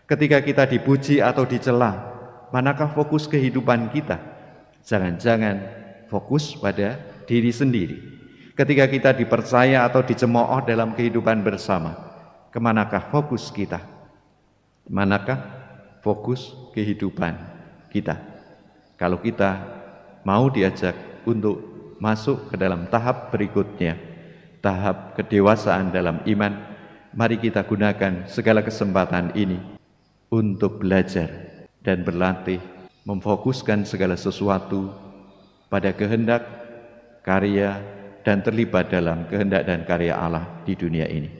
Ketika kita dipuji atau dicela, manakah fokus kehidupan kita? Jangan-jangan fokus pada diri sendiri. Ketika kita dipercaya atau dicemooh dalam kehidupan bersama, kemanakah fokus kita? Manakah fokus kehidupan kita? Kalau kita mau diajak untuk masuk ke dalam tahap berikutnya, tahap kedewasaan dalam iman, mari kita gunakan segala kesempatan ini untuk belajar dan berlatih, memfokuskan segala sesuatu pada kehendak, karya, dan terlibat dalam kehendak dan karya Allah di dunia ini.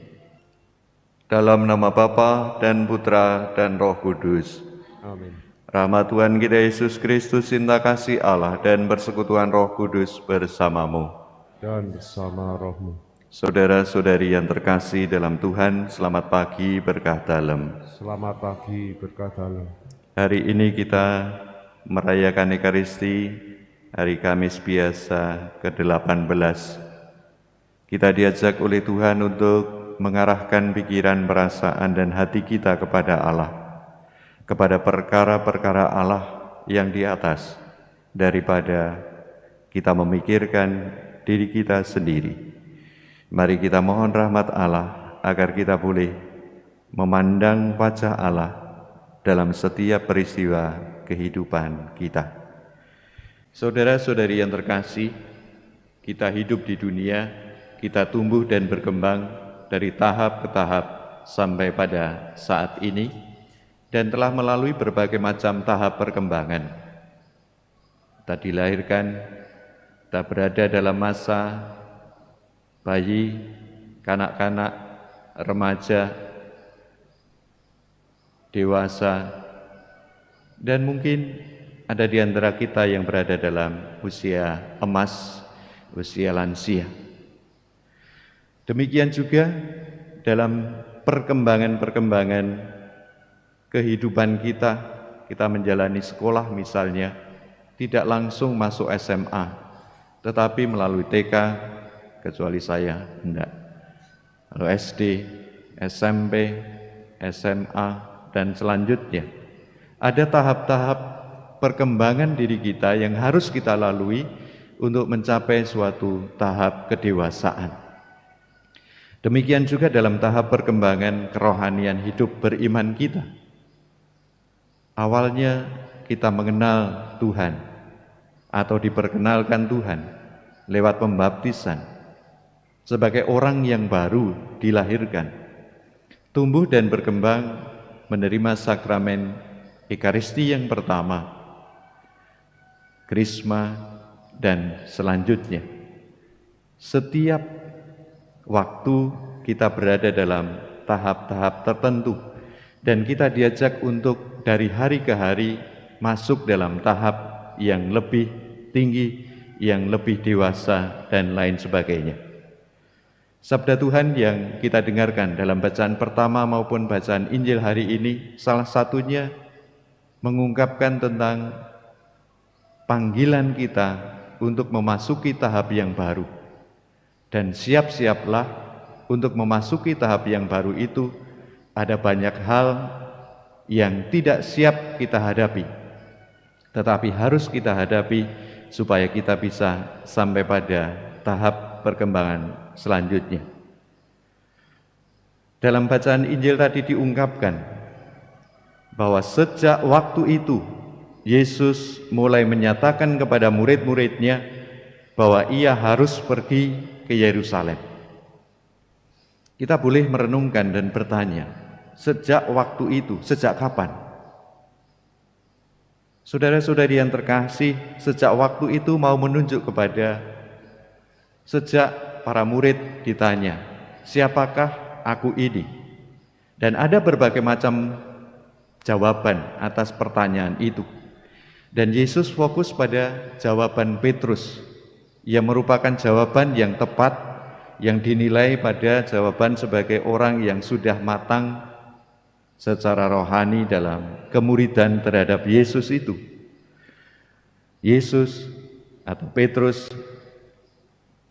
Dalam nama Bapa dan Putra dan Roh Kudus. Amin. Rahmat Tuhan kita Yesus Kristus, cinta kasih Allah, dan persekutuan Roh Kudus bersamamu. Dan bersama rohmu. Saudara-saudari yang terkasih dalam Tuhan, selamat pagi berkah dalam. Selamat pagi berkah dalam. Hari ini kita merayakan Ekaristi, hari Kamis biasa ke-18. Kita diajak oleh Tuhan untuk mengarahkan pikiran, perasaan, dan hati kita kepada Allah, kepada perkara-perkara Allah yang di atas, daripada kita memikirkan diri kita sendiri. Mari kita mohon rahmat Allah agar kita boleh memandang wajah Allah dalam setiap peristiwa kehidupan kita. Saudara-saudari yang terkasih, kita hidup di dunia, kita tumbuh dan berkembang dari tahap ke tahap sampai pada saat ini, dan telah melalui berbagai macam tahap perkembangan. Kita dilahirkan, kita berada dalam masa bayi, kanak-kanak, remaja, dewasa, dan mungkin ada di antara kita yang berada dalam usia emas, usia lansia. Demikian juga dalam perkembangan-perkembangan kehidupan kita menjalani sekolah misalnya, tidak langsung masuk SMA, tetapi melalui TK, kecuali saya enggak. Lalu SD, SMP, SMA, dan selanjutnya. Ada tahap-tahap perkembangan diri kita yang harus kita lalui untuk mencapai suatu tahap kedewasaan. Demikian juga dalam tahap perkembangan kerohanian hidup beriman kita. Awalnya kita mengenal Tuhan atau diperkenalkan Tuhan lewat pembaptisan sebagai orang yang baru dilahirkan, tumbuh dan berkembang menerima sakramen Ekaristi yang pertama, Krisma, dan selanjutnya. Setiap waktu kita berada dalam tahap-tahap tertentu dan kita diajak untuk dari hari ke hari masuk dalam tahap yang lebih tinggi, yang lebih dewasa, dan lain sebagainya. Sabda Tuhan yang kita dengarkan dalam bacaan pertama maupun bacaan Injil hari ini, salah satunya mengungkapkan tentang panggilan kita untuk memasuki tahap yang baru. Dan siap-siaplah untuk memasuki tahap yang baru itu. Ada banyak hal yang tidak siap kita hadapi, tetapi harus kita hadapi supaya kita bisa sampai pada tahap perkembangan selanjutnya. Dalam bacaan Injil tadi diungkapkan bahwa sejak waktu itu Yesus mulai menyatakan kepada murid-muridnya bahwa ia harus pergi ke Yerusalem. Kita boleh merenungkan dan bertanya, sejak waktu itu, sejak kapan? Saudara-saudari yang terkasih, sejak waktu itu mau menunjuk kepada sejak para murid ditanya, siapakah aku ini? Dan ada berbagai macam jawaban atas pertanyaan itu. Dan Yesus fokus pada jawaban Petrus, yang merupakan jawaban yang tepat, yang dinilai pada jawaban sebagai orang yang sudah matang secara rohani dalam kemuridan terhadap Yesus itu. Yesus atau Petrus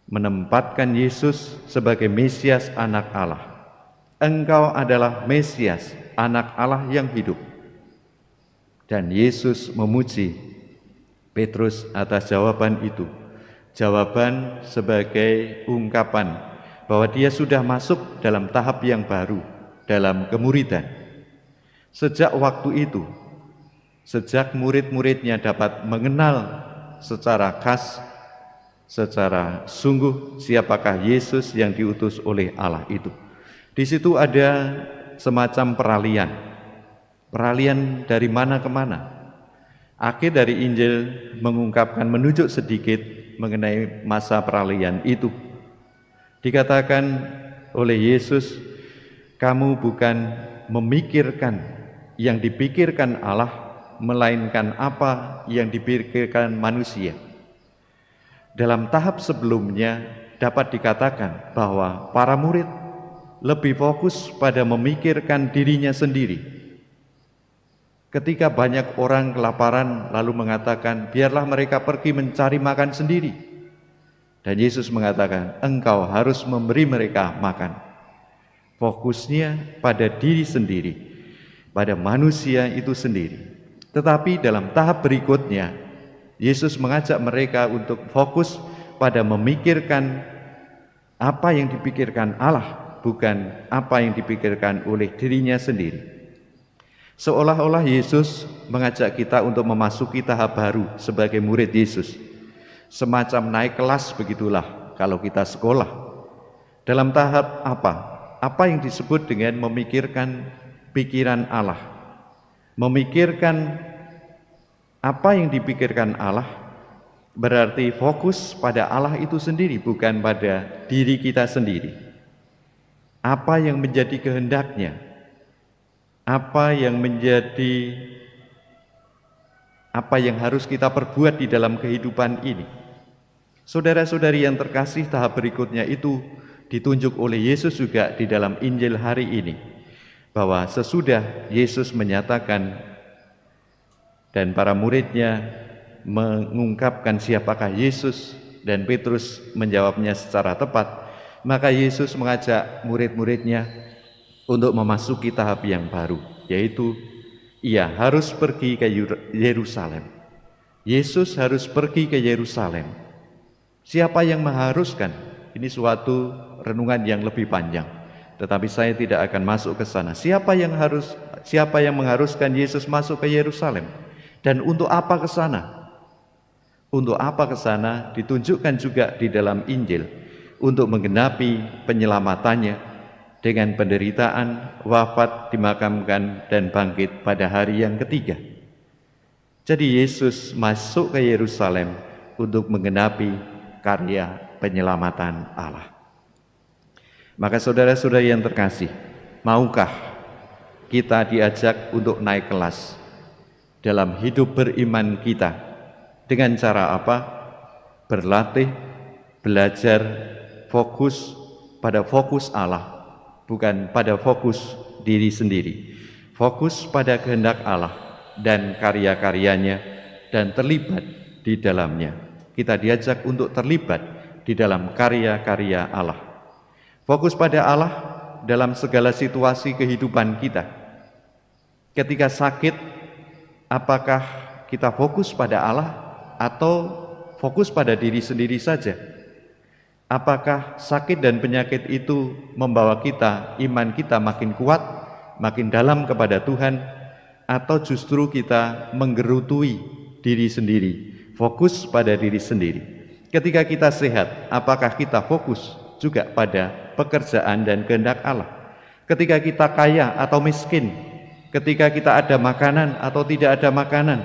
menempatkan Yesus sebagai Mesias anak Allah. Engkau adalah Mesias, anak Allah yang hidup. Dan Yesus memuji Petrus atas jawaban itu. Jawaban sebagai ungkapan bahwa dia sudah masuk dalam tahap yang baru, dalam kemuridan. Sejak waktu itu, sejak murid-muridnya dapat mengenal secara khas, secara sungguh siapakah Yesus yang diutus oleh Allah itu. Di situ ada semacam peralihan dari mana ke mana. Akhir dari Injil mengungkapkan, menunjuk sedikit mengenai masa peralihan itu. Dikatakan oleh Yesus, kamu bukan memikirkan yang dipikirkan Allah, melainkan apa yang dipikirkan manusia. Dalam tahap sebelumnya dapat dikatakan bahwa para murid lebih fokus pada memikirkan dirinya sendiri. Ketika banyak orang kelaparan lalu mengatakan, biarlah mereka pergi mencari makan sendiri. Dan Yesus mengatakan, engkau harus memberi mereka makan. Fokusnya pada diri sendiri, pada manusia itu sendiri. Tetapi dalam tahap berikutnya, Yesus mengajak mereka untuk fokus pada memikirkan apa yang dipikirkan Allah, bukan apa yang dipikirkan oleh dirinya sendiri. Seolah-olah Yesus mengajak kita untuk memasuki tahap baru sebagai murid Yesus. Semacam naik kelas begitulah kalau kita sekolah. Dalam tahap apa? Apa yang disebut dengan memikirkan pikiran Allah. Memikirkan apa yang dipikirkan Allah berarti fokus pada Allah itu sendiri, bukan pada diri kita sendiri. Apa yang menjadi kehendaknya, apa yang harus kita perbuat di dalam kehidupan ini. Saudara-saudari yang terkasih, tahap berikutnya itu ditunjuk oleh Yesus juga di dalam Injil hari ini, bahwa sesudah Yesus menyatakan dan para muridnya mengungkapkan siapakah Yesus, dan Petrus menjawabnya secara tepat, maka Yesus mengajak murid-muridnya untuk memasuki tahap yang baru, yaitu ia harus pergi ke Yerusalem. Yesus harus pergi ke Yerusalem. Siapa yang mengharuskan? Ini suatu renungan yang lebih panjang, tetapi saya tidak akan masuk ke sana. Siapa yang mengharuskan Yesus masuk ke Yerusalem? Dan untuk apa ke sana? Untuk apa ke sana ditunjukkan juga di dalam Injil, untuk menggenapi penyelamatannya dengan penderitaan, wafat, dimakamkan, dan bangkit pada hari yang ketiga. Jadi Yesus masuk ke Yerusalem untuk menggenapi karya penyelamatan Allah. Maka saudara-saudara yang terkasih, maukah kita diajak untuk naik kelas dalam hidup beriman kita? Dengan cara apa? Berlatih, belajar, fokus pada fokus Allah, bukan pada fokus diri sendiri. Fokus pada kehendak Allah dan karya-karyanya, dan terlibat di dalamnya. Kita diajak untuk terlibat di dalam karya-karya Allah. Fokus pada Allah dalam segala situasi kehidupan kita. Ketika sakit, apakah kita fokus pada Allah atau fokus pada diri sendiri saja? Apakah sakit dan penyakit itu membawa kita, iman kita makin kuat, makin dalam kepada Tuhan, atau justru kita menggerutui diri sendiri, fokus pada diri sendiri? Ketika kita sehat, apakah kita fokus juga pada pekerjaan dan kehendak Allah? Ketika kita kaya atau miskin, ketika kita ada makanan atau tidak ada makanan,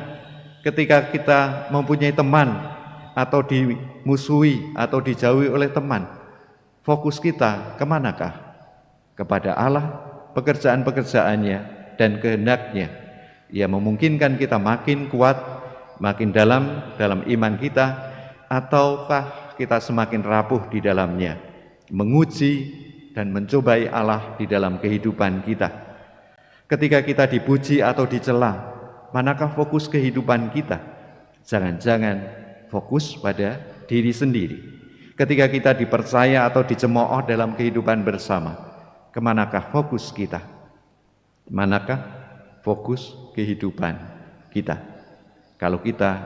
ketika kita mempunyai teman atau dimusuhi atau dijauhi oleh teman, fokus kita kemanakah? Kepada Allah, pekerjaan-pekerjaannya, dan kehendaknya. Ia memungkinkan kita makin kuat, makin dalam iman kita, ataukah kita semakin rapuh di dalamnya, menguji dan mencobai Allah di dalam kehidupan kita. Ketika kita dipuji atau dicela, manakah fokus kehidupan kita? Jangan-jangan fokus pada diri sendiri. Ketika kita dipercaya atau dicemooh dalam kehidupan bersama, kemanakah fokus kita? Manakah fokus kehidupan kita? Kalau kita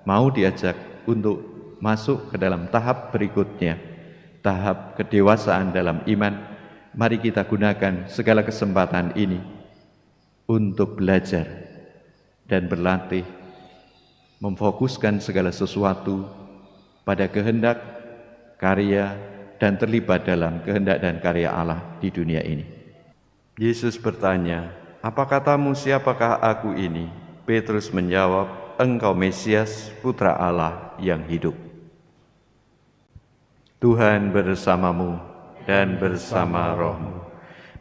mau diajak untuk masuk ke dalam tahap berikutnya, tahap kedewasaan dalam iman, mari kita gunakan segala kesempatan ini untuk belajar dan berlatih, memfokuskan segala sesuatu pada kehendak, karya, dan terlibat dalam kehendak dan karya Allah di dunia ini. Yesus bertanya, "Apa katamu, siapakah aku ini?" Petrus menjawab, "Engkau Mesias, Putra Allah yang hidup." Tuhan bersamamu dan bersama rohmu.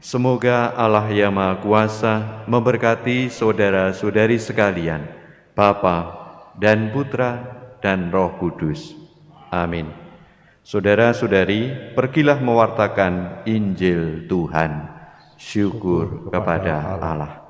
Semoga Allah yang Maha Kuasa memberkati saudara-saudari sekalian, Bapa dan Putra dan Roh Kudus. Amin. Saudara-saudari, pergilah mewartakan Injil Tuhan. Syukur kepada Allah.